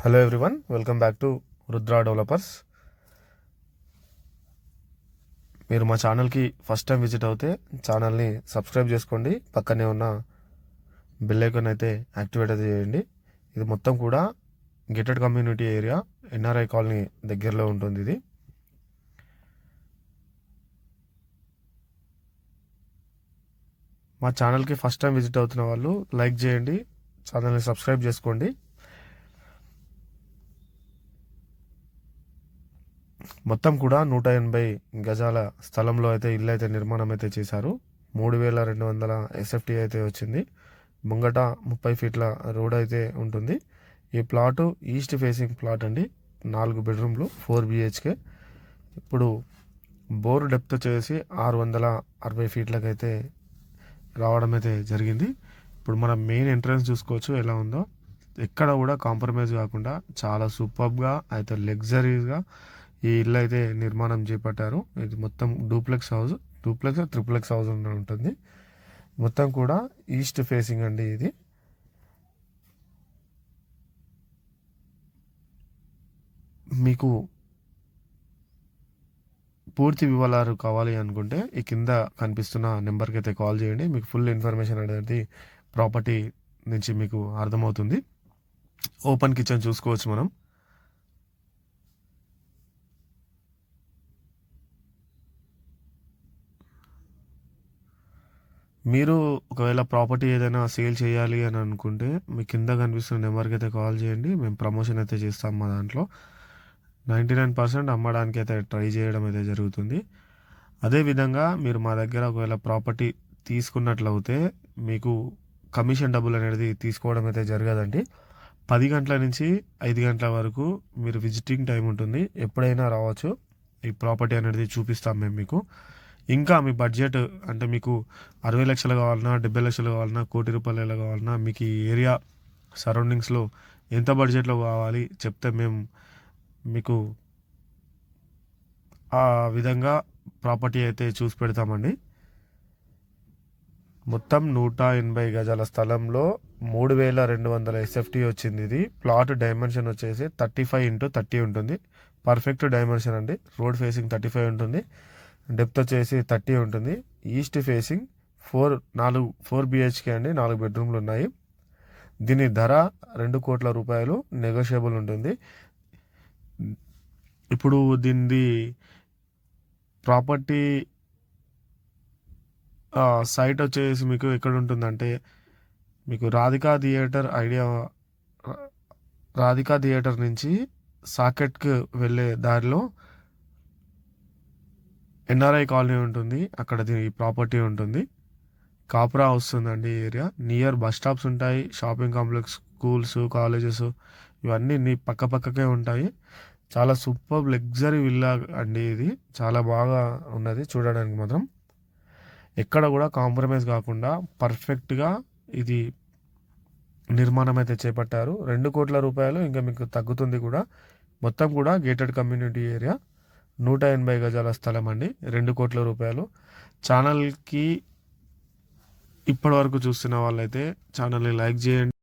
Hello everyone, welcome back to Rudra developers. మీరు మా ఛానల్కి ఫస్ట్ టైం విజిట్ అవుతే ఛానల్ని సబ్స్క్రైబ్ చేసుకోండి. పక్కనే ఉన్న బెల్ ఐకాన్ అయితే యాక్టివేట్ అయితే చేయండి. ఇది మొత్తం కూడా gated community area, NRI colony దగ్గరలో ఉంటుంది. ఇది మా ఛానల్కి ఫస్ట్ టైం విజిట్ అవుతున్న వాళ్ళు లైక్ చేయండి, ఛానల్ని సబ్స్క్రైబ్ చేసుకోండి. మొత్తం కూడా 180 గజాల స్థలంలో అయితే ఇల్లు అయితే నిర్మాణం అయితే చేశారు. 3200 ఎస్ఎఫ్టీ అయితే వచ్చింది. ముంగట 30 ఫీట్ల రోడ్ అయితే ఉంటుంది. ఈ ప్లాటు ఈస్ట్ ఫేసింగ్ ప్లాట్ అండి. 4 బెడ్రూమ్లు, 4 బిహెచ్కే. ఇప్పుడు బోర్ డెప్త్ వచ్చేసి 660 ఫీట్లకైతే రావడం అయితే జరిగింది. ఇప్పుడు మనం మెయిన్ ఎంట్రన్స్ చూసుకోవచ్చు ఎలా ఉందో. ఎక్కడ కూడా కాంప్రమైజ్ కాకుండా చాలా సూపర్గా అయితే లగ్జరీగా ఈ ఇల్లు అయితే నిర్మాణం చేపట్టారు. ఇది మొత్తం డూప్లెక్స్ హౌస్, ట్రిప్లెక్స్ హౌస్ ఉంటుంది. మొత్తం కూడా ఈస్ట్ ఫేసింగ్ అండి. ఇది మీకు పూర్తి వివరాలు కావాలి అనుకుంటే ఈ కింద కనిపిస్తున్న నెంబర్కి అయితే కాల్ చేయండి. మీకు ఫుల్ ఇన్ఫర్మేషన్ అనేది ప్రాపర్టీ నుంచి మీకు అర్థమవుతుంది. ఓపెన్ కిచెన్ చూసుకోవచ్చు మనం. మీరు ఒకవేళ ప్రాపర్టీ ఏదైనా సేల్ చేయాలి అని అనుకుంటే మీ కింద కనిపిస్తున్న నెంబర్కి అయితే కాల్ చేయండి. మేము ప్రమోషన్ అయితే చేస్తాం. మా దాంట్లో 99% అమ్మడానికి అయితే ట్రై చేయడం అయితే జరుగుతుంది. అదేవిధంగా మీరు మా దగ్గర ఒకవేళ ప్రాపర్టీ తీసుకున్నట్లయితే మీకు కమిషన్ డబ్బులు అనేది తీసుకోవడం అయితే జరగదండి. 10 గంటల నుంచి 5 గంటల వరకు మీరు విజిటింగ్ టైం ఉంటుంది. ఎప్పుడైనా రావచ్చు. ఈ ప్రాపర్టీ అనేది చూపిస్తాం మేము మీకు. ఇంకా మీ బడ్జెట్ అంటే మీకు 60 లక్షలు కావాలన్నా, 70 లక్షలు కావాలన్నా, ₹1,00,00,000 కావాలన్నా, మీకు ఈ ఏరియా సరౌండింగ్స్లో ఎంత బడ్జెట్లో కావాలి చెప్తే మేము మీకు ఆ విధంగా ప్రాపర్టీ అయితే చూసి పెడతామండి. మొత్తం 180 గజాల స్థలంలో 3200 ఎస్ఎఫ్టీ వచ్చింది. ఇది ప్లాట్ డైమెన్షన్ వచ్చేసి 35x30 ఉంటుంది. పర్ఫెక్ట్ డైమెన్షన్ అండి. రోడ్ ఫేసింగ్ 35 ఉంటుంది. డెప్త్ వచ్చేసి 30 ఉంటుంది. ఈస్ట్ ఫేసింగ్ 4 బిహెచ్కే అండి. 4 బెడ్రూమ్లు ఉన్నాయి. దీని ధర ₹2 కోట్ల నెగోషియబుల్ ఉంటుంది. ఇప్పుడు దీనిది ప్రాపర్టీ సైట్ వచ్చేసి మీకు ఎక్కడ ఉంటుందంటే మీకు రాధికా థియేటర్ నుంచి సాకెట్కి వెళ్ళే దారిలో ఎన్ఆర్ఐ కాలనీ ఉంటుంది. అక్కడ ఈ ప్రాపర్టీ ఉంటుంది. కాపురా వస్తుందండి ఈ ఏరియా. నియర్ బస్ స్టాప్స్ ఉంటాయి, షాపింగ్ కాంప్లెక్స్, స్కూల్స్, కాలేజెస్ ఇవన్నీ పక్కకే ఉంటాయి. చాలా సూపర్ లగ్జరీ విల్లా అండి. ఇది చాలా బాగా ఉన్నది చూడడానికి మాత్రం. ఎక్కడ కూడా కాంప్రమైజ్ కాకుండా పర్ఫెక్ట్గా ఇది నిర్మాణం అయితే చేపట్టారు. ₹2 కోట్ల ఇంకా మీకు తగ్గుతుంది కూడా. మొత్తం కూడా గేటెడ్ కమ్యూనిటీ ఏరియా, 180 గజాల స్థలం అండి. ₹2 కోట్ల. ఛానల్కి ఇప్పటి వరకు చూస్తున్న వాళ్ళైతే ఛానల్ని లైక్ చేయండి.